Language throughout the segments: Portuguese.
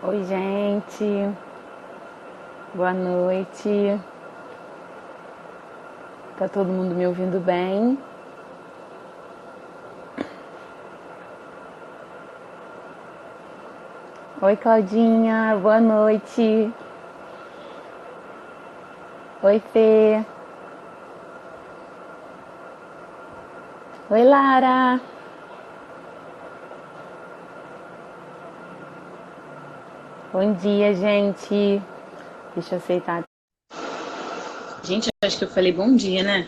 Oi, gente. Boa noite. Tá todo mundo me ouvindo bem? Oi, Claudinha. Boa noite. Oi, Fê. Oi, Lara. Bom dia, gente. Deixa eu aceitar. Gente, eu acho que eu falei bom dia, né?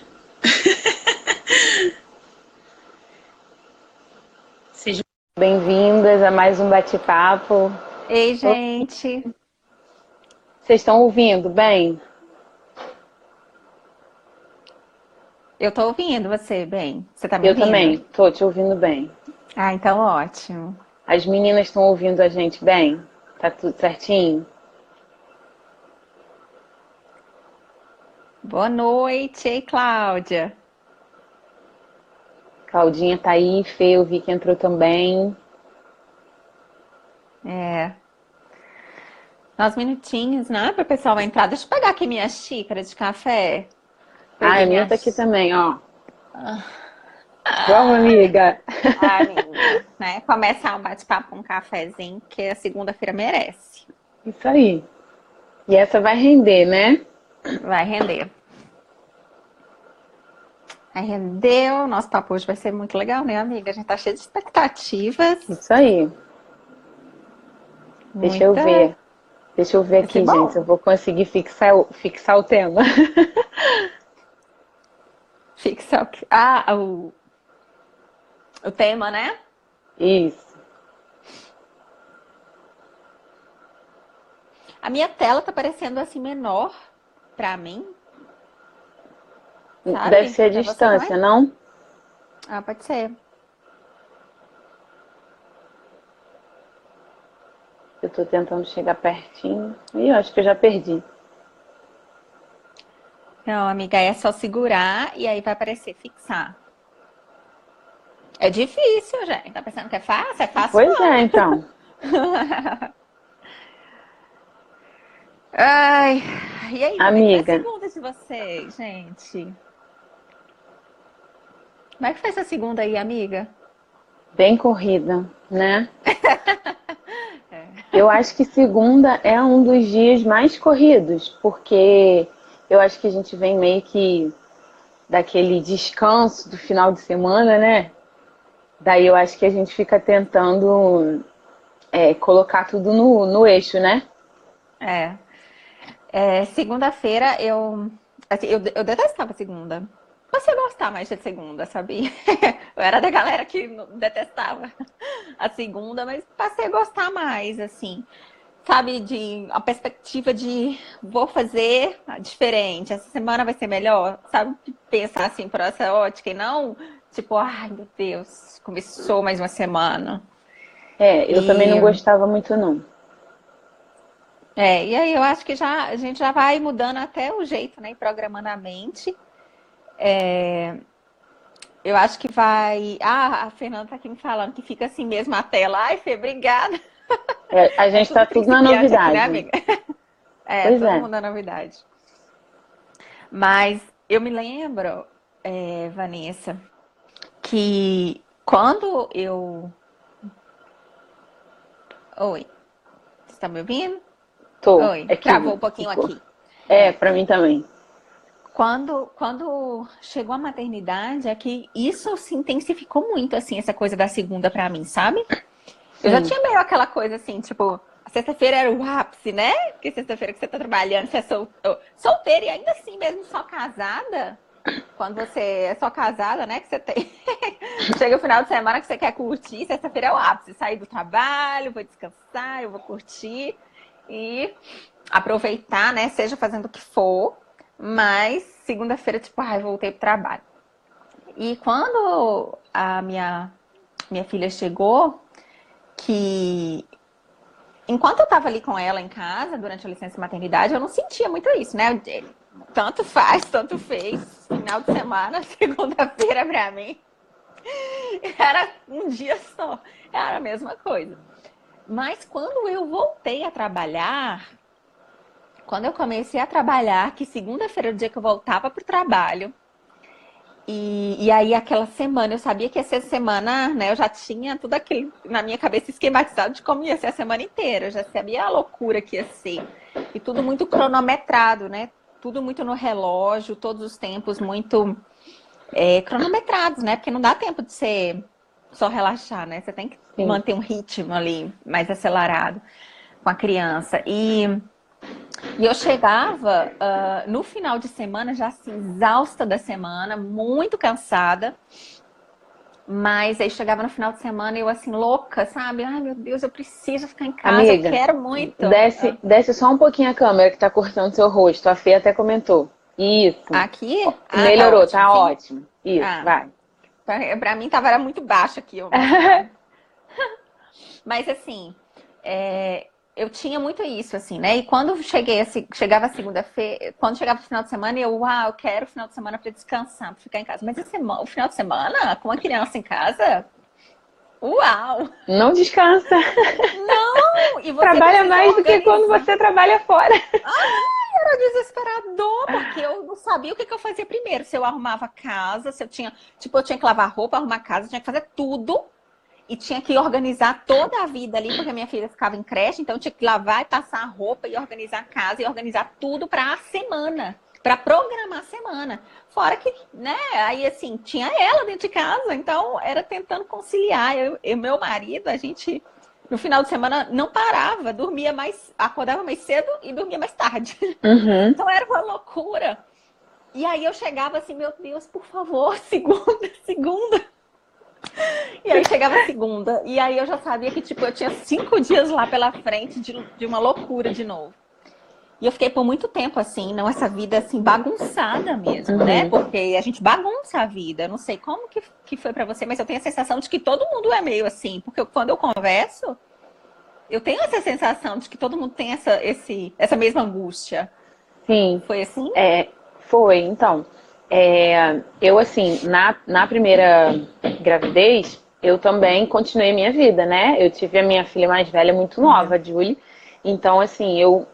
Sejam bem-vindas a mais um bate-papo. Ei, gente. Vocês estão ouvindo bem? Eu tô ouvindo você bem. Você tá me Eu ouvindo? também, tô te ouvindo bem. Ah, então ótimo. As meninas estão ouvindo a gente bem? Tá tudo certinho? Boa noite, ei, Cláudia. Claudinha tá aí, Fê, eu vi que entrou também. É, uns minutinhos, né, para o pessoal entrar. Deixa eu pegar aqui minha xícara de café. Ah, a Peguei minha minha. tá aqui também, ó. Vamos, Ai, amiga. amiga, né? Começar um bate-papo com um cafezinho, que a segunda-feira merece. Isso aí. E essa vai render, né? Vai render. Vai render. O nosso papo hoje vai ser muito legal, né, amiga? A gente tá cheio de expectativas. Isso aí. Deixa eu Muita. ver. Deixa eu ver Vai ser aqui, gente, se eu bom. vou conseguir fixar o tema. Fixa o tema, né? Isso. A minha tela tá parecendo assim menor pra mim, Deve sabe? ser a Pra você também? distância, não? Ah, pode ser. Eu tô tentando chegar pertinho. Ih, eu acho que eu já perdi. Não, amiga, é só segurar e aí vai aparecer fixar. É difícil, gente. Tá pensando que é fácil? É fácil, Pois não. é, então. Ai, e aí, como é que foi a Amiga, segunda de vocês, gente? Como é que foi essa segunda aí, amiga? bem corrida, né? É. Eu acho que segunda é um dos dias mais corridos, porque eu acho que a gente vem meio que daquele descanso do final de semana, né? Daí eu acho que a gente fica tentando colocar tudo no eixo, né? É. Segunda-feira eu detestava segunda. Passei a gostar mais de segunda, sabia? Eu era da galera que detestava a segunda, mas passei a gostar mais, assim. Sabe, de a perspectiva de vou fazer diferente, essa semana vai ser melhor, sabe? Pensar assim por essa ótica e não tipo, ai meu Deus, começou mais uma semana. É, eu também não E, gostava muito, não. e aí eu acho que a gente já vai mudando até o jeito, né? E programando a mente. Eu acho que vai. Ah, a Fernanda tá aqui me falando que fica assim mesmo a tela. Ai, Fê, obrigada. É, a É gente tá tudo tudo na principiante aqui, né, novidade. amiga? É, Pois todo é. mundo é novidade. Mas eu me lembro, Vanessa, que quando eu. Oi, você tá me ouvindo? Tô. Oi, É travou que um pouquinho ficou. aqui. É, É, pra mim também. quando chegou a maternidade, é que isso se intensificou muito, assim, essa coisa da segunda pra mim, sabe? Eu já Sim. tinha meio aquela coisa assim, tipo, a sexta-feira era o ápice, né? Porque sexta-feira que você tá trabalhando, você é solteira e ainda assim, mesmo só casada, quando você é só casada, né? Que você tem. Chega o final de semana que você quer curtir, sexta-feira é o ápice. Sair do trabalho, vou descansar, eu vou curtir e aproveitar, né? Seja fazendo o que for, mas segunda-feira, tipo, ai, voltei pro trabalho. E quando a minha filha chegou, que enquanto eu tava ali com ela em casa, durante a licença maternidade, eu não sentia muito isso, né? Tanto faz, tanto fez. Final de semana, segunda-feira pra mim, era um dia só. Era a mesma coisa. Mas quando eu voltei a trabalhar, quando eu comecei a trabalhar, que segunda-feira era o dia que eu voltava para o trabalho, e aí aquela semana, eu sabia que ia ser a semana, né? Eu já tinha tudo aquilo na minha cabeça esquematizado de como ia ser a semana inteira. Eu já sabia a loucura que ia ser. E tudo muito cronometrado, né? Tudo muito no relógio, todos os tempos muito cronometrados, né? Porque não dá tempo de ser só relaxar, né? Você tem que Sim. manter um ritmo ali mais acelerado com a criança. E eu chegava no final de semana, já assim, exausta da semana, muito cansada. Mas aí chegava no final de semana e eu assim, louca, sabe? Ai, meu Deus, eu preciso ficar em casa, eu Amiga, quero muito. desce só um pouquinho a câmera que tá cortando seu rosto. A Fê até comentou. Isso. Aqui? Ah, tá Melhorou, ótimo, tá sim. ótimo. Isso, Ah, vai. pra mim era muito baixo aqui o meu sinal. Mas assim, eu tinha muito isso, assim, né? E quando chegava a segunda-feira, quando chegava o final de semana, eu quero o final de semana para descansar, para ficar em casa. Mas o final de semana, com uma criança em casa, uau! Não descansa. Não! E você Trabalha precisa mais do que quando organizar. você trabalha fora. Era desesperador, porque eu não sabia o que eu fazia primeiro. Se eu arrumava a casa, se eu tinha, tipo, eu tinha que lavar roupa, arrumar a casa, eu tinha que fazer tudo. E tinha que organizar toda a vida ali, porque a minha filha ficava em creche, então eu tinha que lavar e passar a roupa e organizar a casa e organizar tudo para a semana, para programar a semana. Fora que, né, aí assim, tinha ela dentro de casa, então era tentando conciliar. Eu e meu marido, a gente no final de semana não parava, acordava mais cedo e dormia mais tarde. Uhum. Então era uma loucura. E aí eu chegava assim, meu Deus, por favor, segunda, segunda. E aí chegava a segunda, e aí eu já sabia que, tipo, eu tinha 5 dias lá pela frente de uma loucura de novo. E eu fiquei por muito tempo assim, não essa vida assim, bagunçada mesmo, né? Uhum. Porque a gente bagunça a vida. Eu não sei como que foi pra você, mas eu tenho a sensação de que todo mundo é meio assim. Porque quando eu converso, eu tenho essa sensação de que todo mundo tem essa mesma angústia. Sim. Foi assim? Foi, então. Eu, assim, na primeira gravidez, eu também continuei minha vida, né? Eu tive a minha filha mais velha muito nova, a Julie. Então, assim, eu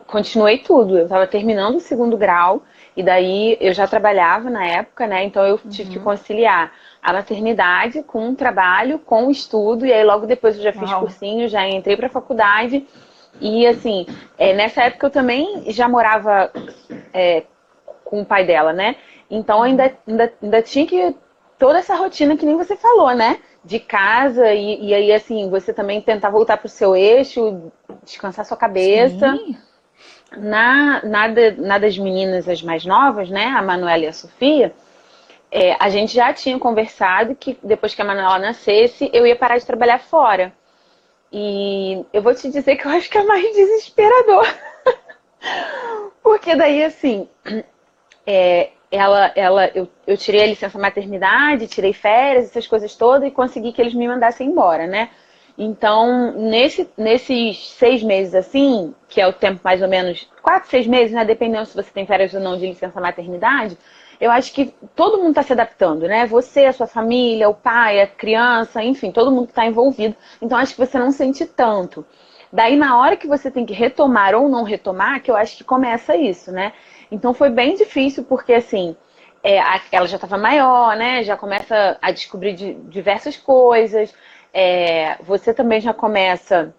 continuei tudo. Eu estava terminando o segundo grau, e daí eu já trabalhava na época, né? Então eu tive que Uhum. conciliar a maternidade com o trabalho, com o estudo, e aí logo depois eu já fiz Uau. cursinho, já entrei para a faculdade. E assim, nessa época eu também já morava com o pai dela, né? Então ainda tinha que toda essa rotina que nem você falou, né? De casa e aí assim, você também tentar voltar pro seu eixo, descansar sua cabeça. Sim. Na das meninas, as mais novas, né? A Manuela e a Sofia, a gente já tinha conversado que depois que a Manuela nascesse, eu ia parar de trabalhar fora. E eu vou te dizer que eu acho que é mais desesperador. Porque daí, assim, eu tirei a licença maternidade, tirei férias, essas coisas todas, e consegui que eles me mandassem embora, né? Então, nesses 6 meses, assim, que é o tempo mais ou menos, 4, 6 meses, né? Dependendo se você tem férias ou não de licença maternidade, eu acho que todo mundo está se adaptando, né? Você, a sua família, o pai, a criança, enfim, todo mundo que está envolvido. Então, acho que você não sente tanto. Daí, na hora que você tem que retomar ou não retomar, que eu acho que começa isso, né? Então, foi bem difícil, porque, assim, ela já estava maior, né? Já começa a descobrir diversas coisas. Você também já começa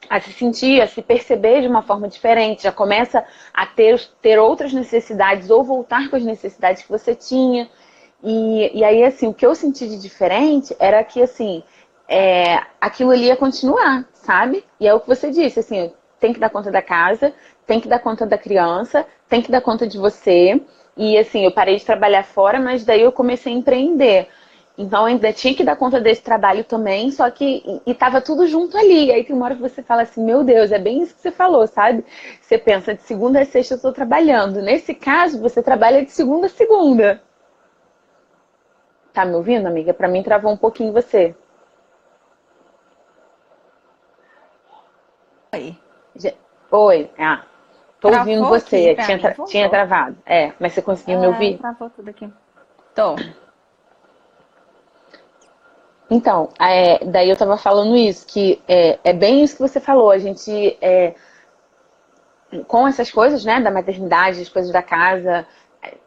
a se sentir, a se perceber de uma forma diferente, já começa a ter outras necessidades ou voltar com as necessidades que você tinha. E aí, assim, o que eu senti de diferente era que, assim, aquilo ali ia continuar, sabe? E é o que você disse, assim, tem que dar conta da casa, tem que dar conta da criança, tem que dar conta de você. E, assim, eu parei de trabalhar fora, mas daí eu comecei a empreender. Então, ainda tinha que dar conta desse trabalho também, só que e tava tudo junto ali. Aí tem uma hora que você fala assim, meu Deus, é bem isso que você falou, sabe? Você pensa, de segunda a sexta eu tô trabalhando. Nesse caso, você trabalha de segunda a segunda. Tá me ouvindo, amiga? Pra mim travou um pouquinho você. Oi. Oi, tô ouvindo Travou aqui você. pra mim, Tinha voltou. travado. Mas você conseguiu me ouvir? Travou tudo aqui. Tô. Então, daí eu tava falando isso, que é bem isso que você falou. A gente, com essas coisas, né, da maternidade, as coisas da casa,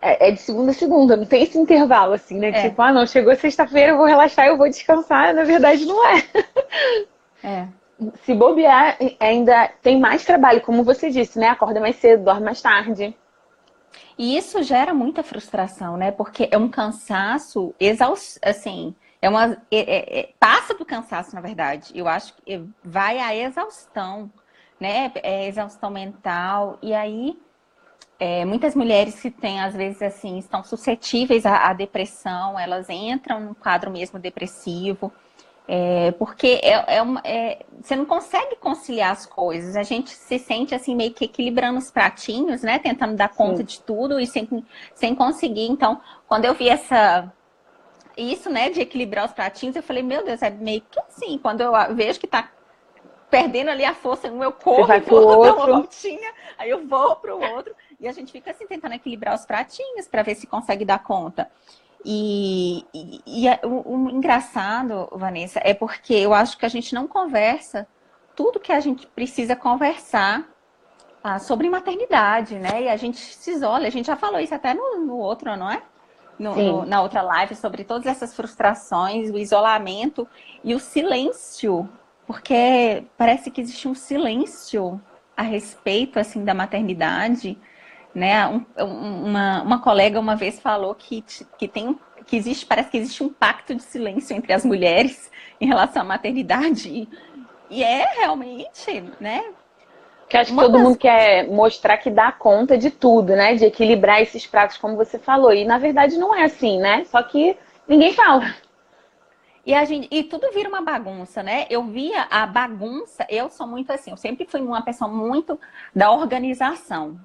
é de segunda a segunda, não tem esse intervalo assim, né? É, Tipo, não, chegou sexta-feira, eu vou relaxar, eu vou descansar. Na verdade, não é. é. Se bobear, ainda tem mais trabalho, como você disse, né? Acorda mais cedo, dorme mais tarde. E isso gera muita frustração, né? Porque é um cansaço assim, passa do cansaço, na verdade. Eu acho que vai à exaustão, né? É exaustão mental. E aí, muitas mulheres que têm, às vezes, assim, estão suscetíveis à depressão, elas entram num quadro mesmo depressivo. Porque você não consegue conciliar as coisas. A gente se sente assim meio que equilibrando os pratinhos, né? Tentando dar conta Sim. de tudo e sem conseguir. Então, quando eu vi isso, né, de equilibrar os pratinhos, eu falei, meu Deus, é meio que assim, quando eu vejo que tá perdendo ali a força em um, eu Você corro e vai pro vou dar uma outro. voltinha, aí eu vou pro outro, e a gente fica assim tentando equilibrar os pratinhos para ver se consegue dar conta. O engraçado, Vanessa, é porque eu acho que a gente não conversa tudo que a gente precisa conversar sobre maternidade, né? E a gente se isola, a gente já falou isso até no outro, não é? Sim. Na outra live, sobre todas essas frustrações, o isolamento e o silêncio, porque parece que existe um silêncio a respeito, assim, da maternidade, né? Uma colega uma vez falou que existe, parece que existe um pacto de silêncio entre as mulheres em relação à maternidade. E é realmente, né? Que acho que Uma todo mundo das quer mostrar que dá conta de tudo, né? De equilibrar esses pratos, como você falou. E na verdade não é assim, né? Só que ninguém fala. e tudo vira uma bagunça, né? Eu via a bagunça, eu sou muito assim, eu sempre fui uma pessoa muito da organização.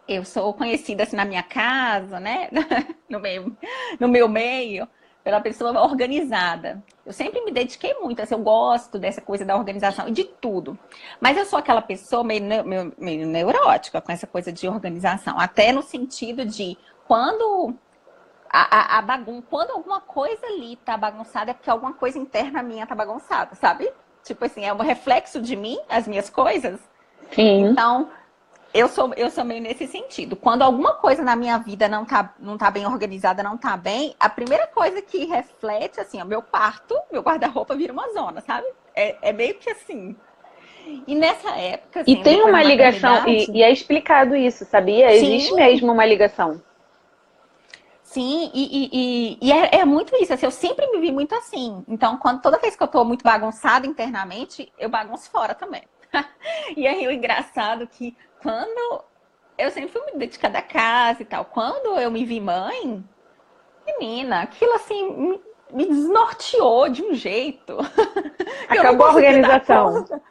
Eu sou conhecida assim na minha casa, né? No meu meio, pela pessoa organizada. Eu sempre me dediquei muito, assim, eu gosto dessa coisa da organização e de tudo. Mas eu sou aquela pessoa meio neurótica com essa coisa de organização, até no sentido de quando quando alguma coisa ali tá bagunçada, é porque alguma coisa interna minha tá bagunçada, sabe? Tipo assim, é um reflexo de mim, as minhas coisas. Sim. Então, eu sou meio nesse sentido. Quando alguma coisa na minha vida não tá bem organizada, não tá bem, a primeira coisa que reflete, assim, o meu quarto, meu guarda-roupa vira uma zona, sabe? É meio que assim. E nessa época, E assim, tem depois da uma ligação, maternidade, e é explicado isso, sabia? sim, Existe mesmo uma ligação. sim, é muito isso. Assim, eu sempre me vi muito assim. Então, toda vez que eu tô muito bagunçada internamente, eu bagunço fora também. E aí, o engraçado que quando eu sempre fui muito dedicada à casa e tal. Quando eu me vi mãe, menina, aquilo assim me desnorteou de um jeito que eu não Acabou a conseguia dar organização. conta.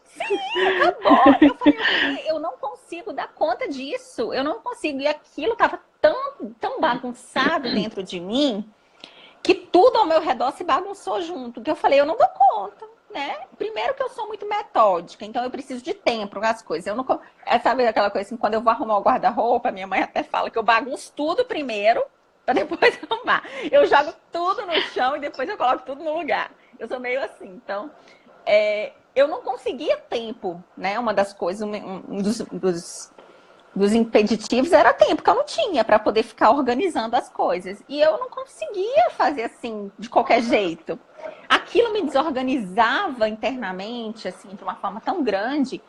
Sim, acabou. Eu falei, o quê? Eu não consigo dar conta disso. Eu não consigo. E aquilo estava tão bagunçado dentro de mim que tudo ao meu redor se bagunçou junto. Que eu falei, eu não dou conta, né? Primeiro que eu sou muito metódica, então eu preciso de tempo para as coisas. Eu não, sabe aquela coisa assim, quando eu vou arrumar o guarda-roupa, minha mãe até fala que eu bagunço tudo primeiro para depois arrumar. Eu jogo tudo no chão e depois eu coloco tudo no lugar. Eu sou meio assim, então eu não conseguia tempo, né? Uma das coisas, dos impeditivos era tempo que eu não tinha para poder ficar organizando as coisas. E eu não conseguia fazer assim, de qualquer jeito. Aquilo me desorganizava internamente, assim, de uma forma tão grande,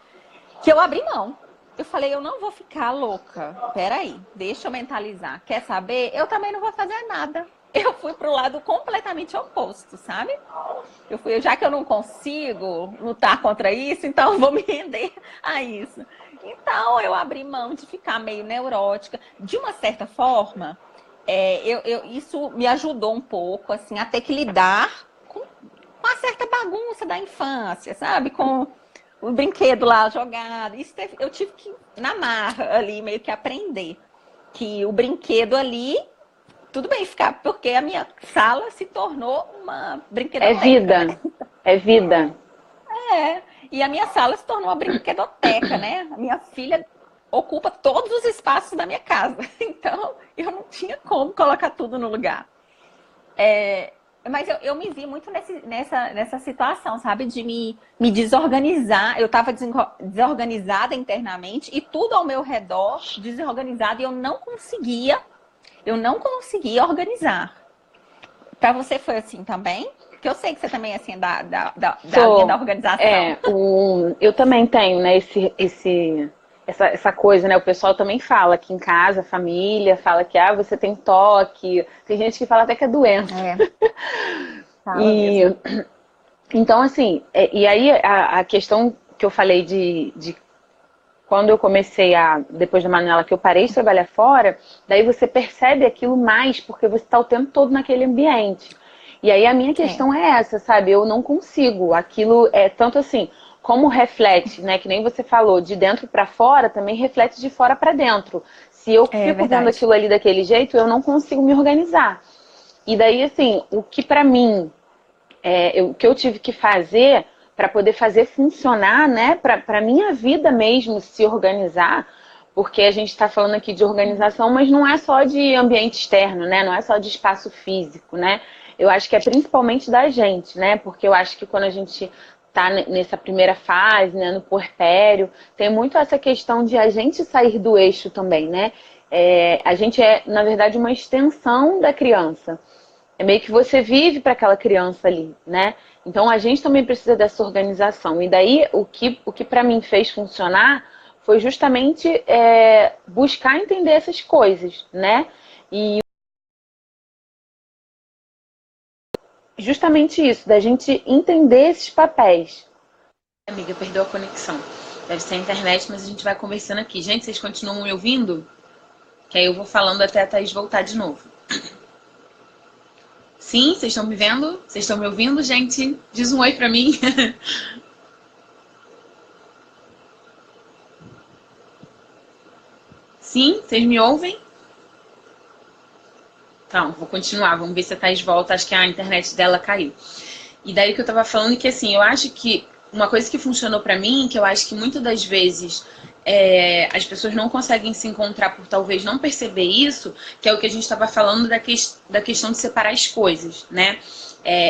que eu abri mão. Eu falei, eu não vou ficar louca. Peraí, deixa eu mentalizar. Quer saber? Eu também não vou fazer nada. Eu fui pro lado completamente oposto, sabe? Já que eu não consigo lutar contra isso, então eu vou me render a isso. Então eu abri mão de ficar meio neurótica. De uma certa forma, isso me ajudou um pouco, assim, a ter que lidar com uma certa bagunça da infância, sabe? Com o brinquedo lá jogado. Eu tive que, na marra ali, meio que aprender que o brinquedo ali, tudo bem ficar, porque a minha sala se tornou uma É brinquedoteca, né? vida. É vida. E a minha sala se tornou uma brinquedoteca, né? A minha filha ocupa todos os espaços da minha casa. Então, eu não tinha como colocar tudo no lugar. Mas eu me vi muito nessa situação, sabe? De me desorganizar. Eu estava desorganizada internamente e tudo ao meu redor desorganizado e eu não conseguia organizar. Para você foi assim também? Porque eu sei que você também é assim da linha da organização. Eu também tenho, né, essa coisa, né? O pessoal também fala aqui em casa, a família, fala que você tem toque. Tem gente que fala até que é doença. Fala E mesmo. então, assim, e aí a questão que eu falei de quando eu comecei depois da Manuela, que eu parei de trabalhar fora, daí você percebe aquilo mais, porque você está o tempo todo naquele ambiente. E aí a minha questão é essa, sabe? Eu não consigo. Aquilo é tanto assim, como reflete, né? Que nem você falou, de dentro para fora, também reflete de fora para dentro. Se eu fico vendo Verdade. aquilo ali daquele jeito, eu não consigo me organizar. E daí, assim, o que pra mim o que eu tive que fazer para poder fazer funcionar, né, para minha vida mesmo se organizar, porque a gente está falando aqui de organização, mas não é só de ambiente externo, né, não é só de espaço físico, né, eu acho que é principalmente da gente, né, porque eu acho que quando a gente está nessa primeira fase, né, no puerpério, tem muito essa questão de a gente sair do eixo também, né, a gente é, na verdade, uma extensão da criança. É meio que você vive para aquela criança ali, né? Então a gente também precisa dessa organização. E daí o que para mim fez funcionar foi justamente buscar entender essas coisas, né? E justamente isso, da gente entender esses papéis. Amiga, perdeu a conexão. Deve ser a internet, mas a gente vai conversando aqui. Gente, vocês continuam me ouvindo? Que aí eu vou falando até a Thaís voltar de novo. Sim, vocês estão me vendo? Vocês estão me ouvindo, gente? Diz um oi pra mim. Sim, vocês me ouvem? Então, vou continuar. Vamos ver se a Thaís volta. Acho que a internet dela caiu. E daí que eu tava falando que, assim, eu acho que uma coisa que funcionou pra mim, que eu acho que muitas das vezes as pessoas não conseguem se encontrar por talvez não perceber isso, que é o que a gente estava falando da questão de separar as coisas, né?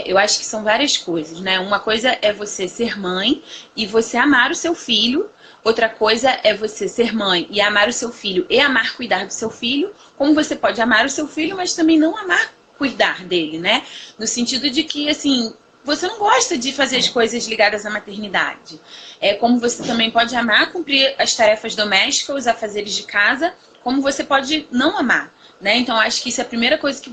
Eu acho que são várias coisas, né? Uma coisa é você ser mãe e você amar o seu filho. Outra coisa é você ser mãe e amar o seu filho e amar cuidar do seu filho. Como você pode amar o seu filho, mas também não amar cuidar dele, né? No sentido de que, assim, você não gosta de fazer as coisas ligadas à maternidade. Como você também pode amar cumprir as tarefas domésticas, os afazeres de casa, como você pode não amar. Né? Então, acho que isso é a primeira coisa que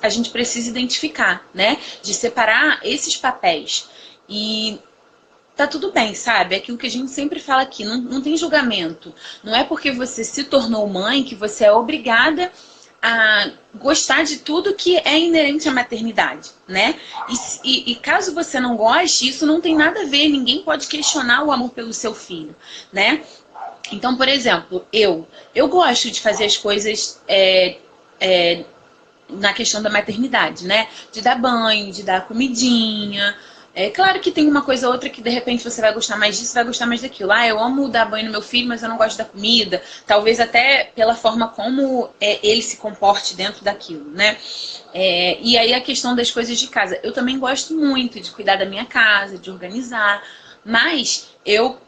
a gente precisa identificar, né? De separar esses papéis. E tá tudo bem, sabe? É aquilo que a gente sempre fala aqui, não tem julgamento. Não é porque você se tornou mãe que você é obrigada a gostar de tudo que é inerente à maternidade, né? E caso você não goste, isso não tem nada a ver, ninguém pode questionar o amor pelo seu filho, né? Então, por exemplo, eu gosto de fazer as coisas na questão da maternidade, né? De dar banho, de dar comidinha. É claro que tem uma coisa ou outra que de repente você vai gostar mais disso, vai gostar mais daquilo. Eu amo dar banho no meu filho, mas eu não gosto da comida. Talvez até pela forma como ele se comporte dentro daquilo, né? E aí a questão das coisas de casa. Eu também gosto muito de cuidar da minha casa, de organizar. Mas eu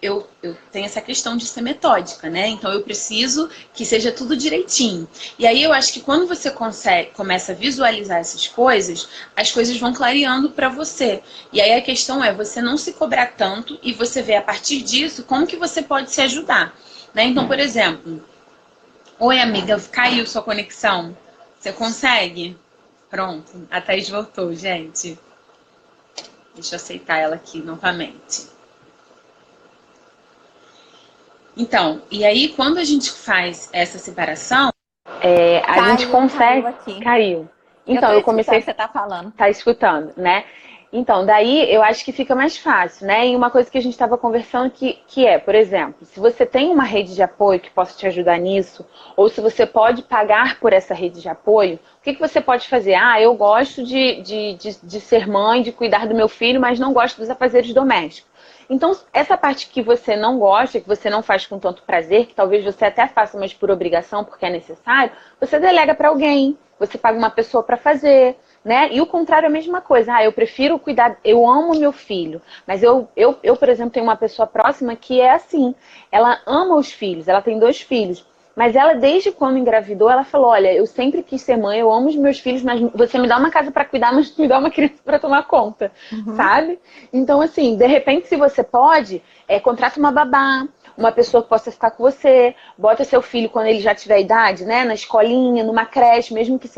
tenho essa questão de ser metódica, né? Então eu preciso que seja tudo direitinho. E aí eu acho que quando você começa a visualizar essas coisas, as coisas vão clareando para você. E aí a questão é você não se cobrar tanto e você ver a partir disso como que você pode se ajudar. Né? Então, por exemplo, oi amiga, caiu sua conexão. Você consegue? Pronto, a Thaís voltou, gente. Deixa eu aceitar ela aqui novamente. Então, e aí quando a gente faz essa separação, a gente consegue... Caiu. Então, eu comecei... Você tá falando. Tá escutando, né? Então, daí eu acho que fica mais fácil, né? E uma coisa que a gente estava conversando que é, por exemplo, se você tem uma rede de apoio que possa te ajudar nisso, ou se você pode pagar por essa rede de apoio, o que você pode fazer? Eu gosto de ser mãe, de cuidar do meu filho, mas não gosto dos afazeres domésticos. Então, essa parte que você não gosta, que você não faz com tanto prazer, que talvez você até faça, mas por obrigação, porque é necessário, você delega para alguém, você paga uma pessoa para fazer. né? E o contrário é a mesma coisa. Eu prefiro cuidar, eu amo meu filho, mas eu, por exemplo, tenho uma pessoa próxima que é assim. Ela ama os filhos, ela tem 2 filhos. Mas ela, desde quando engravidou, ela falou, olha, eu sempre quis ser mãe, eu amo os meus filhos, mas você me dá uma casa para cuidar, mas me dá uma criança para tomar conta, sabe? Então, assim, de repente, se você pode, contrata uma babá, uma pessoa que possa ficar com você, bota seu filho quando ele já tiver idade, né, na escolinha, numa creche, mesmo que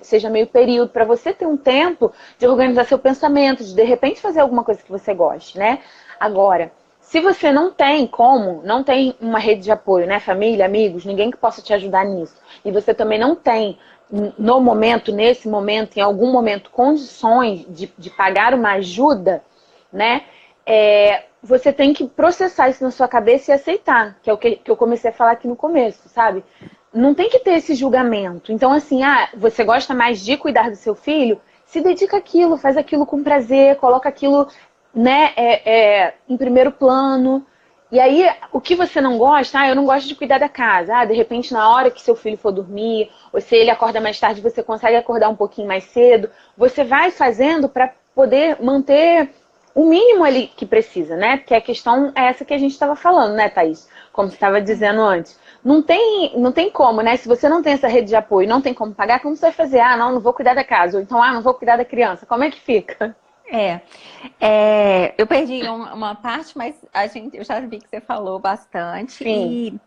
seja meio período, para você ter um tempo de organizar seu pensamento, de repente fazer alguma coisa que você goste, né? Agora, se você não tem como, não tem uma rede de apoio, né, família, amigos, ninguém que possa te ajudar nisso, e você também não tem no momento, nesse momento, em algum momento, condições de pagar uma ajuda, né? Você tem que processar isso na sua cabeça e aceitar, que é o que eu comecei a falar aqui no começo, sabe? Não tem que ter esse julgamento. Então, assim, você gosta mais de cuidar do seu filho? Se dedica àquilo, faz aquilo com prazer, coloca aquilo, né, em primeiro plano. E aí, o que você não gosta, eu não gosto de cuidar da casa. De repente, na hora que seu filho for dormir, ou se ele acorda mais tarde, você consegue acordar um pouquinho mais cedo. Você vai fazendo para poder manter o mínimo ali que precisa, né? Porque a questão é essa que a gente estava falando, né, Thaís? Como você estava dizendo antes. Não tem como, né? Se você não tem essa rede de apoio, não tem como pagar, como você vai fazer? Não vou cuidar da casa. Ou então, não vou cuidar da criança. Como é que fica? Eu perdi uma parte, mas eu já vi que você falou bastante. Sim.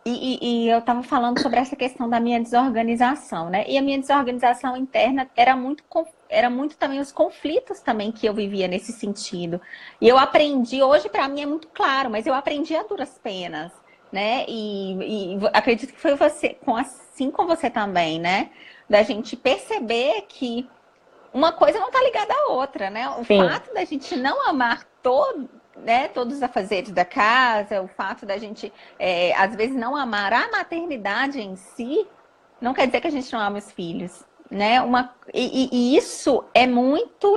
E eu estava falando sobre essa questão da minha desorganização, né? E a minha desorganização interna era muito também os conflitos também que eu vivia nesse sentido. E eu aprendi, hoje para mim é muito claro, mas eu aprendi a duras penas, né? E acredito que foi assim com você também, né? Da gente perceber que uma coisa não está ligada à outra, né? O Sim. fato da gente não amar todos os afazeres da casa, o fato da gente, às vezes, não amar a maternidade em si, não quer dizer que a gente não ama os filhos, né? E isso é muito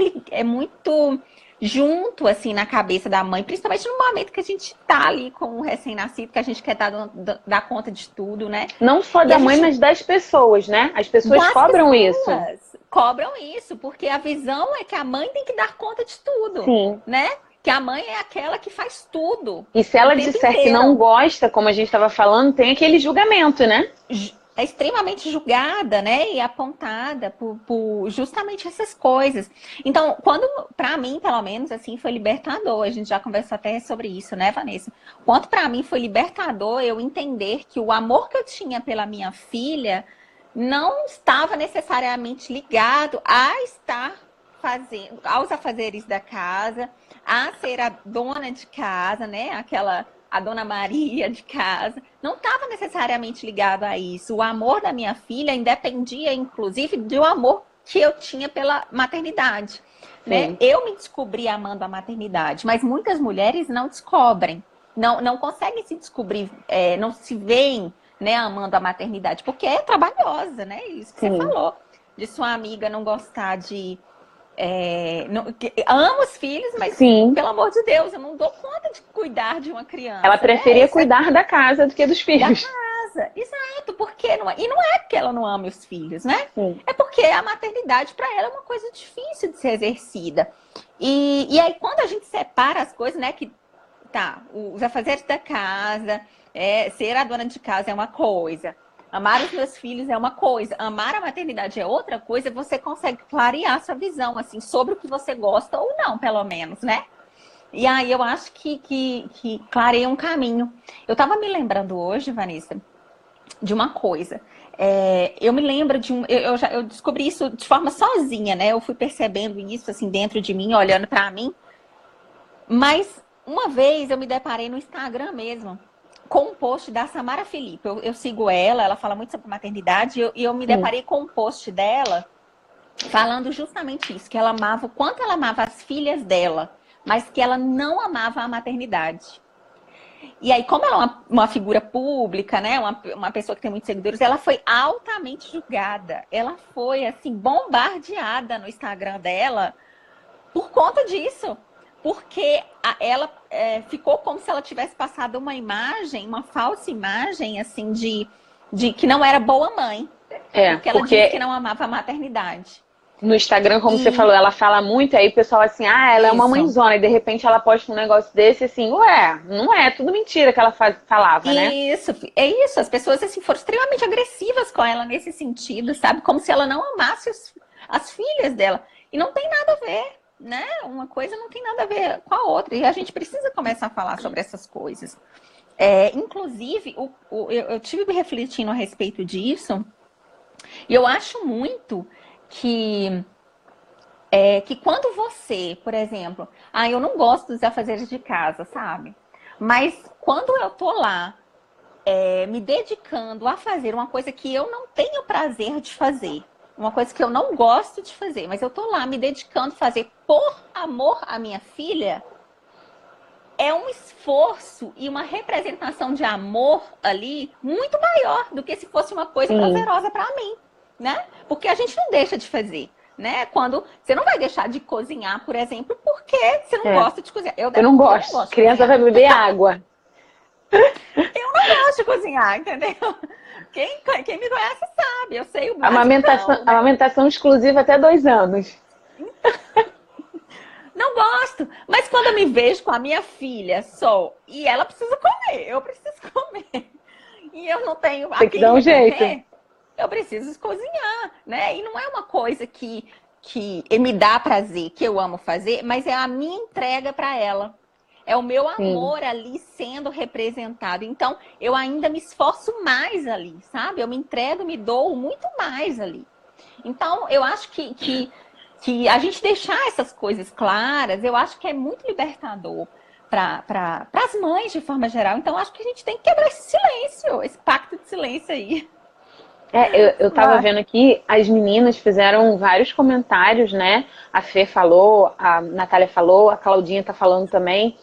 junto, assim, na cabeça da mãe, principalmente no momento que a gente tá ali com o recém-nascido, que a gente quer dar conta de tudo, né? Não só da mãe, mas das pessoas, né? As pessoas cobram isso. Cobram isso, porque a visão é que a mãe tem que dar conta de tudo, Sim. né? Que a mãe é aquela que faz tudo. E se ela disser que não gosta, como a gente estava falando, tem aquele julgamento, né? É extremamente julgada, né? E apontada por justamente essas coisas. Então, para mim, pelo menos, assim, foi libertador. A gente já conversou até sobre isso, né, Vanessa? Quanto para mim foi libertador eu entender que o amor que eu tinha pela minha filha não estava necessariamente ligado a estar fazendo, aos afazeres da casa, a ser a dona de casa, né? A Dona Maria de casa, não estava necessariamente ligado a isso. O amor da minha filha independia, inclusive, do amor que eu tinha pela maternidade, né? Eu me descobri amando a maternidade, mas muitas mulheres não descobrem, não conseguem se descobrir, não se veem, né, amando a maternidade, porque é trabalhosa, né? Isso que você falou, de sua amiga não gostar de... amo os filhos, mas pelo amor de Deus, eu não dou conta de cuidar de uma criança. Ela preferia cuidar da casa do que dos filhos. Da casa, exato, porque não é porque ela não ama os filhos, né? Sim. É porque a maternidade para ela é uma coisa difícil de ser exercida. E aí quando a gente separa as coisas, né, que os afazeres da casa, ser a dona de casa é uma coisa. Amar os meus filhos é uma coisa, amar a maternidade é outra coisa, você consegue clarear sua visão, assim, sobre o que você gosta ou não, pelo menos, né? E aí eu acho que clareia um caminho. Eu tava me lembrando hoje, Vanessa, de uma coisa. Eu me lembro de eu descobri isso de forma sozinha, né? Eu fui percebendo isso, assim, dentro de mim, olhando pra mim. Mas uma vez eu me deparei no Instagram mesmo, com um post da Samara Felipe. Eu sigo ela fala muito sobre maternidade, e eu me deparei com um post dela falando justamente isso, que ela amava, o quanto ela amava as filhas dela, mas que ela não amava a maternidade. E aí, como ela é uma figura pública, né, uma pessoa que tem muitos seguidores, ela foi altamente julgada. Ela foi, assim, bombardeada no Instagram dela por conta disso. Porque ela ficou como se ela tivesse passado uma imagem, uma falsa imagem, assim, de que não era boa mãe. Porque ela disse que não amava a maternidade. No Instagram, como você E falou, ela fala muito, aí o pessoal assim, ah, ela é uma isso. mãezona, e de repente ela posta um negócio desse, assim, ué, não é, tudo mentira que ela falava, né? Isso, é isso. As pessoas assim foram extremamente agressivas com ela nesse sentido, sabe? Como se ela não amasse as filhas dela. E não tem nada a ver, né? Uma coisa não tem nada a ver com a outra. E a gente precisa começar a falar sobre essas coisas. Inclusive, eu tive refletindo a respeito disso, e eu acho muito que, que quando você, por exemplo, eu não gosto dos afazeres de casa, sabe? Mas quando eu tô lá me dedicando a fazer uma coisa que eu não tenho prazer de fazer, uma coisa que eu não gosto de fazer, mas eu tô lá me dedicando a fazer por amor à minha filha, é um esforço e uma representação de amor ali muito maior do que se fosse uma coisa Sim, prazerosa para mim, né? Porque a gente não deixa de fazer, né? Quando você não vai deixar de cozinhar, por exemplo, porque você não é. gosta de cozinhar. Eu Eu não não gosto. gosto de Criança vai cozinhar. beber água. Eu não gosto de cozinhar, entendeu? Quem me conhece sabe, eu sei o Amamentação, basicão, né? amamentação exclusiva até 2 anos. Não gosto. Mas quando eu me vejo com a minha filha só, e ela precisa comer, eu preciso comer, e eu não tenho a Tem que quem dar um jeito. recorrer, eu preciso cozinhar, né? E não é uma coisa que me dá prazer, que eu amo fazer, mas é a minha entrega para ela. É o meu Sim. amor ali sendo representado. Então, eu ainda me esforço mais ali, sabe? Eu me entrego, me dou muito mais ali. Então, eu acho que a gente deixar essas coisas claras, eu acho que é muito libertador para as mães de forma geral. Então, acho que a gente tem que quebrar esse silêncio, esse pacto de silêncio aí. Eu tava Vai. vendo aqui, as meninas fizeram vários comentários, né? A Fê falou, a Natália falou, a Claudinha tá falando também.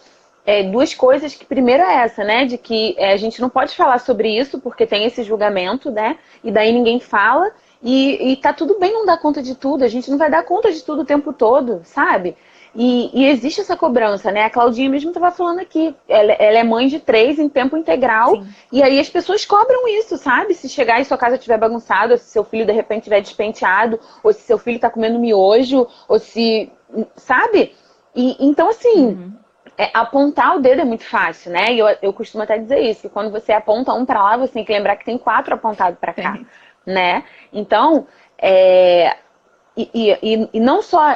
Duas coisas que primeiro é essa, né? De que a gente não pode falar sobre isso porque tem esse julgamento, né? E daí ninguém fala. E tá tudo bem não dar conta de tudo. A gente não vai dar conta de tudo o tempo todo, sabe? E existe essa cobrança, né? A Claudinha mesmo estava falando aqui. Ela é mãe de 3 em tempo integral. Sim. E aí as pessoas cobram isso, sabe? Se chegar e sua casa estiver bagunçada, ou se seu filho de repente estiver despenteado, ou se seu filho está comendo miojo, ou se. Sabe? Então, assim, Uhum. apontar o dedo é muito fácil, né? E eu costumo até dizer isso, que quando você aponta um para lá, você tem que lembrar que tem 4 apontados para cá, Tem. né? Então, é, e não só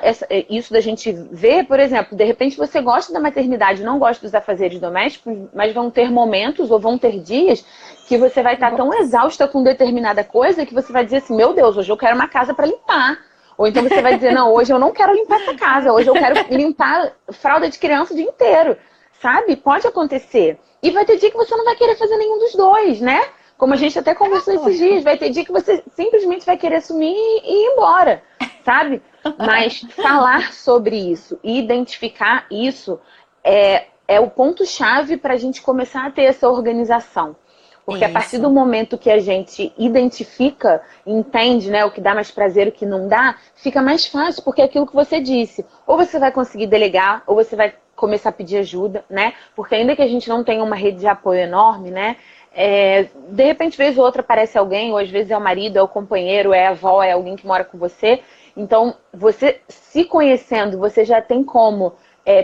isso da gente ver, por exemplo, de repente você gosta da maternidade, não gosta dos afazeres domésticos, mas vão ter momentos ou vão ter dias que você vai estar tão exausta com determinada coisa que você vai dizer assim, meu Deus, hoje eu quero uma casa para limpar. Ou então você vai dizer, não, hoje eu não quero limpar essa casa, hoje eu quero limpar fralda de criança o dia inteiro. Sabe? Pode acontecer. E vai ter dia que você não vai querer fazer nenhum dos dois, né? Como a gente até conversou esses dias, vai ter dia que você simplesmente vai querer sumir e ir embora, sabe? Mas falar sobre isso e identificar isso é o ponto-chave para a gente começar a ter essa organização. Porque a partir do Isso. momento que a gente identifica, entende, né, o que dá mais prazer, o que não dá, fica mais fácil, porque é aquilo que você disse. Ou você vai conseguir delegar, ou você vai começar a pedir ajuda, né? Porque ainda que a gente não tenha uma rede de apoio enorme, né? De repente, vez ou outra aparece alguém, ou às vezes é o marido, é o companheiro, é a avó, é alguém que mora com você. Então, você se conhecendo, você já tem como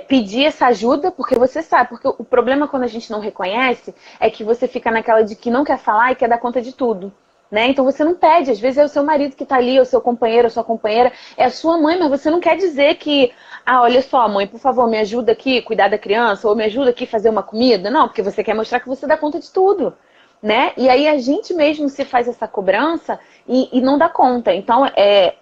pedir essa ajuda, porque você sabe. Porque o problema quando a gente não reconhece é que você fica naquela de que não quer falar e quer dar conta de tudo. Né? Então você não pede, às vezes é o seu marido que está ali, é o seu companheiro, a sua companheira, é a sua mãe, mas você não quer dizer que, olha só, mãe, por favor, me ajuda aqui a cuidar da criança, ou me ajuda aqui a fazer uma comida. Não, porque você quer mostrar que você dá conta de tudo. Né? E aí a gente mesmo se faz essa cobrança e não dá conta. Então,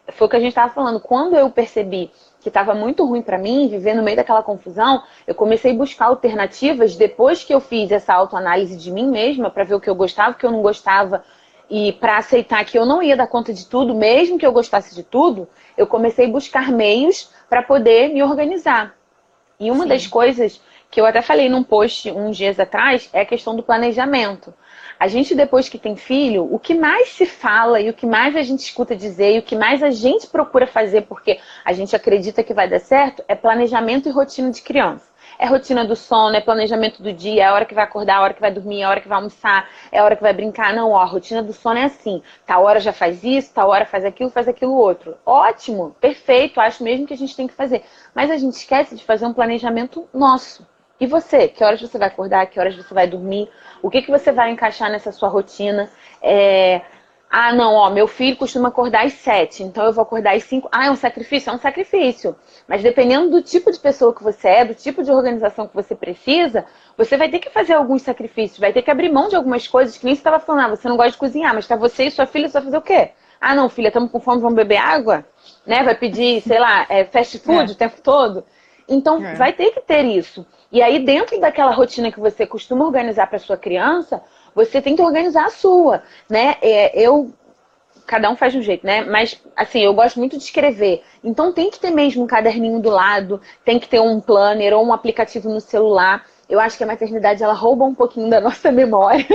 foi o que a gente estava falando. Quando eu percebi que estava muito ruim para mim, viver no meio daquela confusão, eu comecei a buscar alternativas depois que eu fiz essa autoanálise de mim mesma para ver o que eu gostava, o que eu não gostava e para aceitar que eu não ia dar conta de tudo, mesmo que eu gostasse de tudo, eu comecei a buscar meios para poder me organizar. E uma das Sim. coisas que eu até falei num post uns dias atrás é a questão do planejamento. A gente, depois que tem filho, o que mais se fala e o que mais a gente escuta dizer e o que mais a gente procura fazer porque a gente acredita que vai dar certo é planejamento e rotina de criança. É rotina do sono, é planejamento do dia, é a hora que vai acordar, a hora que vai dormir, a hora que vai almoçar, é a hora que vai brincar. Não, ó, a rotina do sono é assim. Tal hora já faz isso, tal hora faz aquilo outro. Ótimo, perfeito, acho mesmo que a gente tem que fazer. Mas a gente esquece de fazer um planejamento nosso. E você? Que horas você vai acordar? Que horas você vai dormir? O que você vai encaixar nessa sua rotina? Ah, não, ó, meu filho costuma acordar às 7, então eu vou acordar às 5. Ah, é um sacrifício? É um sacrifício. Mas dependendo do tipo de pessoa que você é, do tipo de organização que você precisa, você vai ter que fazer alguns sacrifícios, vai ter que abrir mão de algumas coisas, que nem você estava falando, ah, você não gosta de cozinhar, mas tá você e sua filha, você vai fazer o quê? Ah, não, filha, estamos com fome, vamos beber água? Né? Vai pedir, sei lá, fast food o tempo todo? Então, vai ter que ter isso. E aí, dentro daquela rotina que você costuma organizar para sua criança, você tem que organizar a sua, né? Cada um faz de um jeito, né? Mas, assim, eu gosto muito de escrever. Então, tem que ter mesmo um caderninho do lado, tem que ter um planner ou um aplicativo no celular. Eu acho que a maternidade, ela rouba um pouquinho da nossa memória.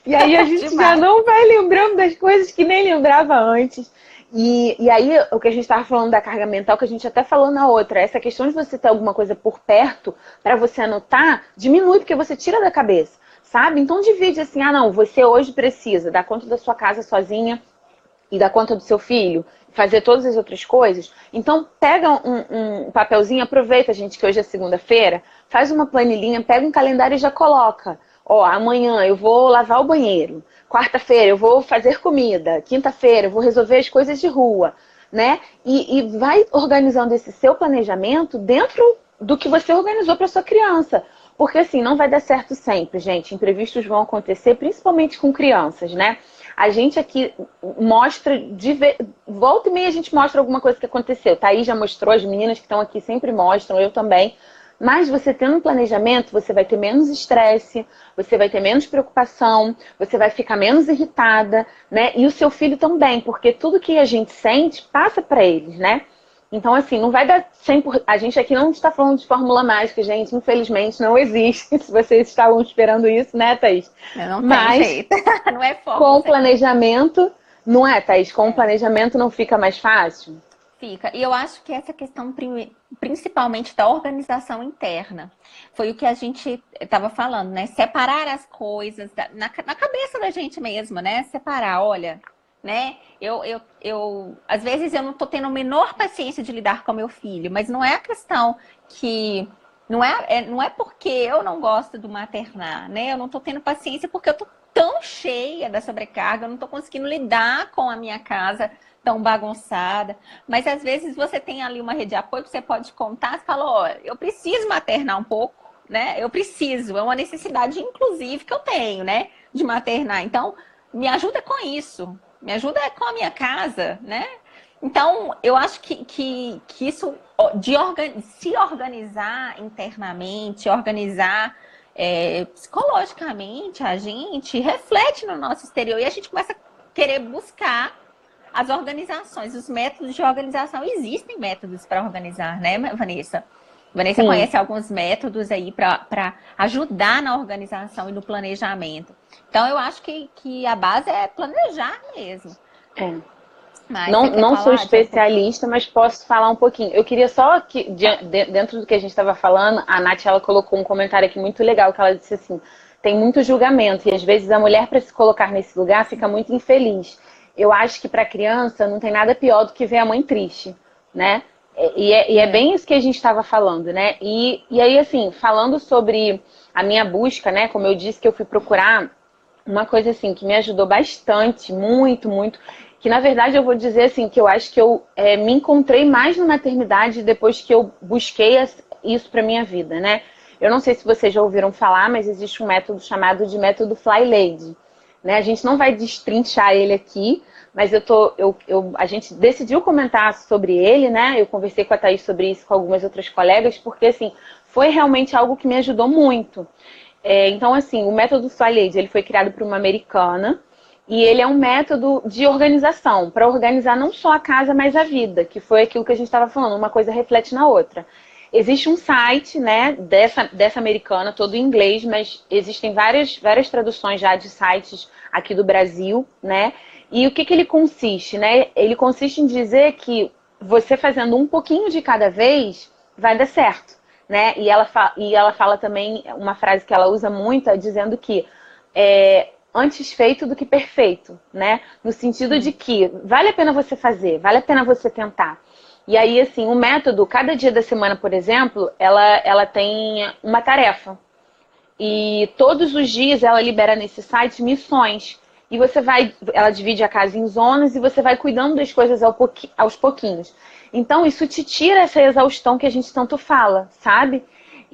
E aí, a gente já não vai lembrando das coisas que nem lembrava antes. E aí, o que a gente estava falando da carga mental, que a gente até falou na outra, essa questão de você ter alguma coisa por perto, para você anotar, diminui, porque você tira da cabeça, sabe? Então, divide assim, ah, não, você hoje precisa dar conta da sua casa sozinha e dar conta do seu filho, fazer todas as outras coisas. Então, pega um papelzinho, aproveita, gente, que hoje é segunda-feira, faz uma planilhinha, pega um calendário e já coloca. Ó, amanhã eu vou lavar o banheiro. Quarta-feira eu vou fazer comida. Quinta-feira eu vou resolver as coisas de rua, né? E vai organizando esse seu planejamento dentro do que você organizou para sua criança. Porque assim, não vai dar certo sempre, gente. Imprevistos vão acontecer, principalmente com crianças, né? A gente aqui mostra, volta e meia a gente mostra alguma coisa que aconteceu. Thaís já mostrou, as meninas que estão aqui sempre mostram, eu também. Mas você tendo um planejamento, você vai ter menos estresse, você vai ter menos preocupação, você vai ficar menos irritada, né? E o seu filho também, porque tudo que a gente sente passa para eles, né? Então, assim, não vai dar 100%. A gente aqui não está falando de fórmula mágica, gente. Infelizmente, não existe. Se vocês estavam esperando isso, né, Thaís? Não tem jeito. Não é fórmula. Com o planejamento, não é, Thaís? Com o planejamento não fica mais fácil? Fica. E eu acho que essa questão, principalmente da organização interna, foi o que a gente estava falando, né? Separar as coisas na cabeça da gente mesma, né? Separar, olha, né? Às vezes eu não tô tendo a menor paciência de lidar com meu filho, mas não é a questão que... Não é porque eu não gosto do maternar, né? Eu não tô tendo paciência porque eu tô tão cheia da sobrecarga, eu não tô conseguindo lidar com a minha casa tão bagunçada. Mas às vezes você tem ali uma rede de apoio que você pode contar, você fala, ó, eu preciso maternar um pouco, né? Eu preciso, é uma necessidade inclusive que eu tenho, né? De maternar. Então, me ajuda com isso, me ajuda com a minha casa, né? Então, eu acho que isso de se organizar internamente, organizar psicologicamente, a gente reflete no nosso exterior e a gente começa a querer buscar as organizações, os métodos de organização. Existem métodos para organizar, né, Vanessa? Vanessa Sim. Conhece alguns métodos aí para ajudar na organização e no planejamento. Então, eu acho que a base é planejar mesmo. Não sou especialista, mas posso falar um pouquinho. Eu queria só que, dentro do que a gente estava falando, a Nath, ela colocou um comentário aqui muito legal, que ela disse assim, tem muito julgamento, e às vezes a mulher, para se colocar nesse lugar, fica muito infeliz. Eu acho que para criança não tem nada pior do que ver a mãe triste, né? E é bem isso que a gente estava falando, né? E aí, assim, falando sobre a minha busca, né? Como eu disse que eu fui procurar uma coisa assim que me ajudou bastante, muito, muito, que na verdade eu vou dizer assim, que eu acho que eu me encontrei mais na maternidade depois que eu busquei isso para minha vida, né? Eu não sei se vocês já ouviram falar, mas existe um método chamado de método Fly Lady, né? A gente não vai destrinchar ele aqui, mas a gente decidiu comentar sobre ele, né? Eu conversei com a Thaís sobre isso, com algumas outras colegas, porque assim, foi realmente algo que me ajudou muito. Então, assim, o método Fly Lady, ele foi criado por uma americana e ele é um método de organização, para organizar não só a casa, mas a vida, que foi aquilo que a gente estava falando, uma coisa reflete na outra. Existe um site, né, dessa americana, todo em inglês, mas existem várias traduções já de sites aqui do Brasil, né? E o que ele consiste, né? Ele consiste em dizer que você fazendo um pouquinho de cada vez vai dar certo. né? E ela fala também, uma frase que ela usa muito, é dizendo que antes feito do que perfeito, né? No sentido de que vale a pena você fazer, vale a pena você tentar. E aí, assim, o método, cada dia da semana, por exemplo, ela tem uma tarefa. E todos os dias ela libera nesse site missões. E ela divide a casa em zonas e você vai cuidando das coisas aos pouquinhos. Então isso te tira essa exaustão que a gente tanto fala, sabe?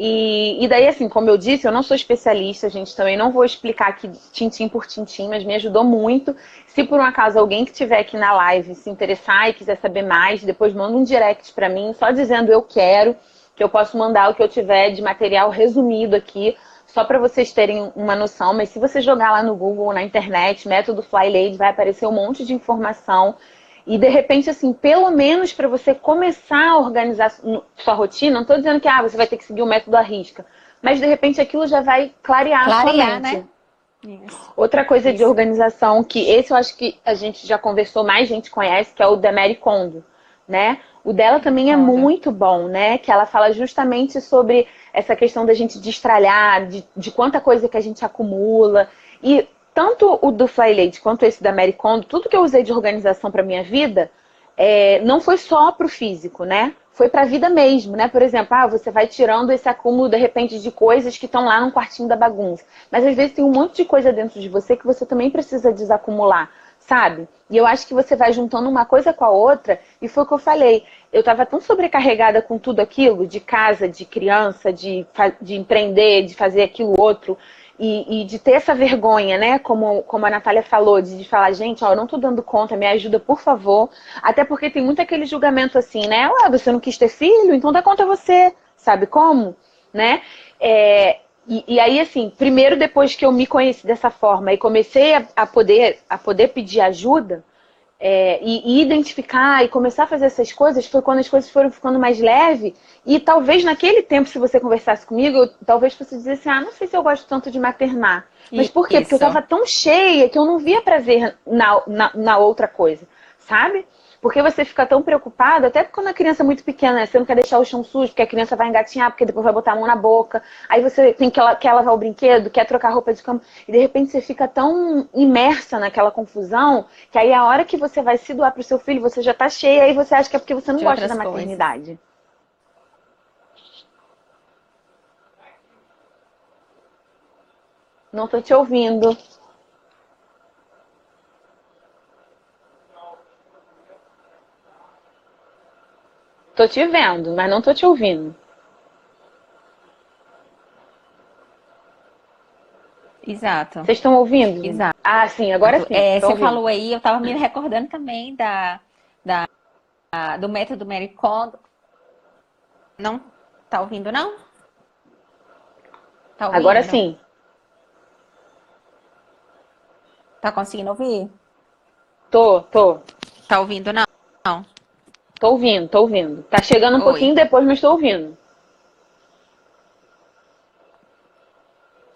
E daí, assim, como eu disse, eu não sou especialista, gente, também não vou explicar aqui tintim por tintim, mas me ajudou muito. Se por um acaso alguém que estiver aqui na live se interessar e quiser saber mais, depois manda um direct pra mim, só dizendo eu quero, que eu posso mandar o que eu tiver de material resumido aqui, só para vocês terem uma noção. Mas se você jogar lá no Google, na internet, método Fly Lady, vai aparecer um monte de informação. E de repente, assim, pelo menos para você começar a organizar sua rotina, não estou dizendo que você vai ter que seguir o método à risca, mas de repente aquilo já vai clarear a sua mente. Né? Isso. Outra coisa de organização, que esse eu acho que a gente já conversou, mais gente conhece, que é o da Marie Kondo, né? O dela também é muito bom, né? Que ela fala justamente sobre essa questão da gente destralhar, de quanta coisa que a gente acumula. E tanto o do Fly Lady quanto esse da Marie Kondo, tudo que eu usei de organização para minha vida, não foi só para o físico, né? Foi para a vida mesmo, né? Por exemplo, você vai tirando esse acúmulo, de repente, de coisas que estão lá no quartinho da bagunça. Mas às vezes tem um monte de coisa dentro de você que você também precisa desacumular, sabe? E eu acho que você vai juntando uma coisa com a outra, e foi o que eu falei. Eu estava tão sobrecarregada com tudo aquilo, de casa, de criança, de empreender, de fazer aquilo outro, e de ter essa vergonha, né? Como a Natália falou, de falar, gente, eu não tô dando conta, me ajuda, por favor. Até porque tem muito aquele julgamento assim, né? Você não quis ter filho, então dá conta você. Sabe como? Né? E aí, assim, primeiro depois que eu me conheci dessa forma e comecei a poder pedir ajuda, e identificar e começar a fazer essas coisas, foi quando as coisas foram ficando mais leves. E talvez naquele tempo, se você conversasse comigo, talvez fosse dizer assim, não sei se eu gosto tanto de maternar. Mas por quê? Porque eu estava tão cheia que eu não via prazer na outra coisa, sabe? Porque você fica tão preocupado, até quando a criança é muito pequena, né? Você não quer deixar o chão sujo, porque a criança vai engatinhar, porque depois vai botar a mão na boca. Aí você quer lavar o brinquedo, quer trocar a roupa de cama. E de repente você fica tão imersa naquela confusão, que aí a hora que você vai se doar pro seu filho, você já tá cheia, aí você acha que é porque você não gosta da maternidade. Não tô te ouvindo. Tô te vendo, mas não tô te ouvindo. Exato. Vocês estão ouvindo? Exato. Sim, agora sim. Você falou aí, eu tava me recordando também do método Marie Kondo. Não tá ouvindo, não? Tá ouvindo? Agora sim. Tá conseguindo ouvir? Tô. Tá ouvindo, não? Não. Tô ouvindo. Tá chegando um pouquinho depois, mas tô ouvindo.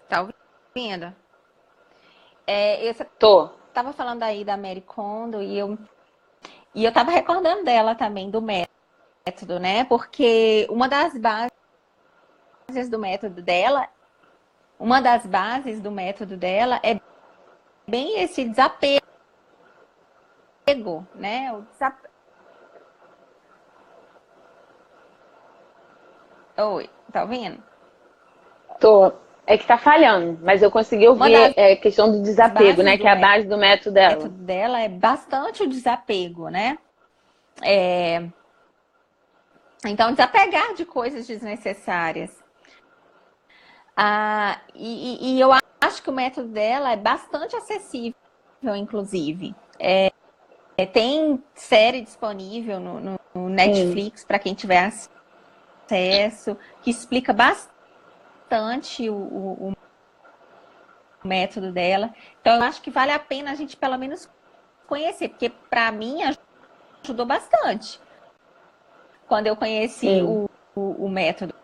Tá ouvindo? Tô. Tava falando aí da Marie Kondo e eu tava recordando dela também, do método, né? Porque uma das bases do método dela é bem esse desapego, né? Oi, tá ouvindo? Tô. É que tá falhando, mas eu consegui ouvir a questão do desapego, né? Que é a base do método dela. O método dela é bastante o desapego, né? Então, desapegar de coisas desnecessárias. E eu acho que o método dela é bastante acessível, inclusive. Tem série disponível no Netflix para quem tiver acesso, que explica bastante o método dela. Então, eu acho que vale a pena a gente, pelo menos, conhecer, porque para mim ajudou bastante quando eu conheci o método.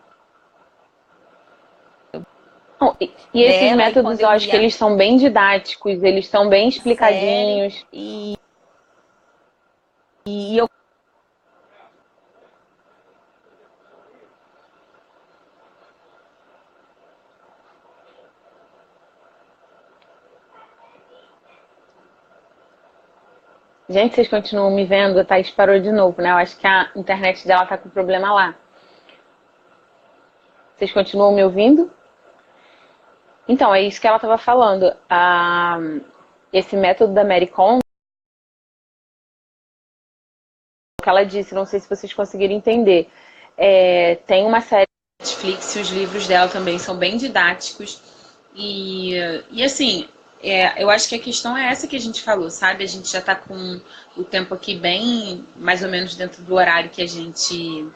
E esses métodos, eu acho que eles são bem didáticos, eles são bem explicadinhos. E eu Gente, vocês continuam me vendo? A Thaís parou de novo, né? Eu acho que a internet dela tá com problema lá. Vocês continuam me ouvindo? Então, é isso que ela estava falando. Esse método da Mary Kondo, o que ela disse, não sei se vocês conseguiram entender. Tem uma série da Netflix e os livros dela também são bem didáticos. E assim, eu acho que a questão é essa que a gente falou, sabe? A gente já está com o tempo aqui bem, mais ou menos dentro do horário que a gente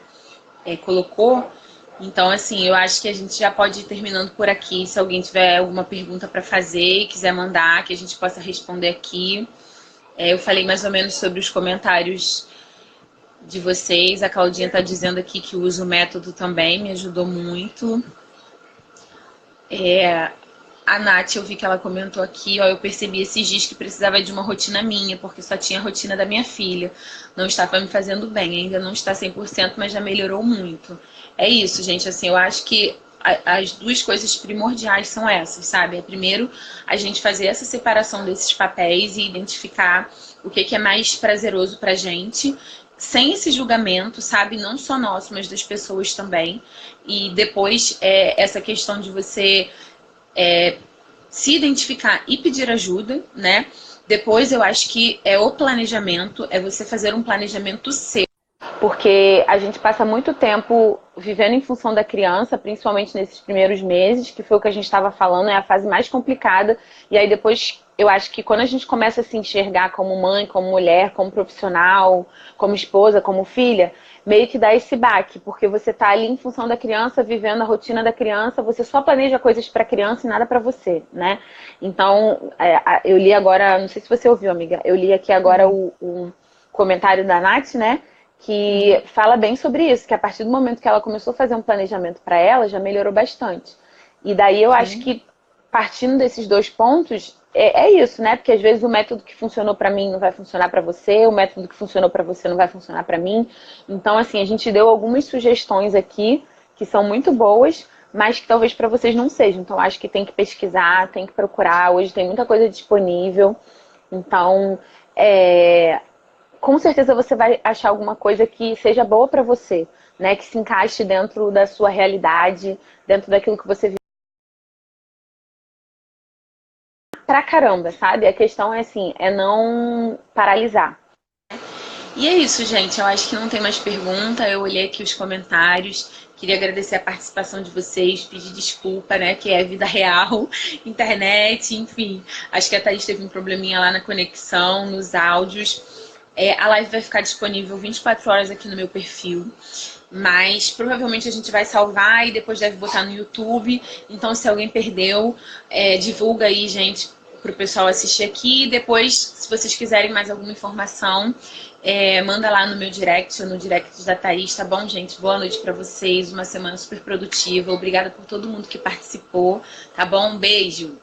colocou. Então, assim, eu acho que a gente já pode ir terminando por aqui. Se alguém tiver alguma pergunta para fazer e quiser mandar, que a gente possa responder aqui. Eu falei mais ou menos sobre os comentários de vocês. A Claudinha está dizendo aqui que usa o método também, me ajudou muito. A Nath, eu vi que ela comentou aqui, ó, eu percebi esses dias que precisava de uma rotina minha, porque só tinha a rotina da minha filha. Não estava me fazendo bem, ainda não está 100%, mas já melhorou muito. É isso, gente, assim, eu acho que as duas coisas primordiais são essas, sabe? Primeiro, a gente fazer essa separação desses papéis e identificar o que é mais prazeroso pra gente, sem esse julgamento, sabe? Não só nosso, mas das pessoas também. E depois, essa questão de você se identificar e pedir ajuda, né? Depois eu acho que o planejamento, é você fazer um planejamento seu. Porque a gente passa muito tempo vivendo em função da criança, principalmente nesses primeiros meses, que foi o que a gente estava falando, é a fase mais complicada. E aí depois, eu acho que quando a gente começa a se enxergar como mãe, como mulher, como profissional, como esposa, como filha, meio que dá esse baque, porque você tá ali em função da criança, vivendo a rotina da criança, você só planeja coisas para a criança e nada para você, né? Então, eu li agora, não sei se você ouviu, amiga, eu li aqui agora o comentário da Nath, né? Que fala bem sobre isso, que a partir do momento que ela começou a fazer um planejamento para ela, já melhorou bastante. E daí eu acho que, partindo desses dois pontos, é isso, né? Porque às vezes o método que funcionou para mim não vai funcionar para você, o método que funcionou para você não vai funcionar para mim. Então, assim, a gente deu algumas sugestões aqui que são muito boas, mas que talvez para vocês não sejam. Então, acho que tem que pesquisar, tem que procurar. Hoje tem muita coisa disponível. Então, com certeza você vai achar alguma coisa que seja boa para você, né? Que se encaixe dentro da sua realidade, dentro daquilo que você vive. Pra caramba, sabe? A questão é assim, é não paralisar. E é isso, gente. Eu acho que não tem mais pergunta. Eu olhei aqui os comentários. Queria agradecer a participação de vocês, pedir desculpa, né? Que é vida real, internet, enfim. Acho que a Thaís teve um probleminha lá na conexão, nos áudios. A live vai ficar disponível 24 horas aqui no meu perfil. Mas provavelmente a gente vai salvar e depois deve botar no YouTube. Então, se alguém perdeu, divulga aí, gente, para o pessoal assistir aqui. Depois, se vocês quiserem mais alguma informação, manda lá no meu direct ou no direct da Thaís, tá bom, gente? Boa noite para vocês, uma semana super produtiva. Obrigada por todo mundo que participou, tá bom? Um beijo!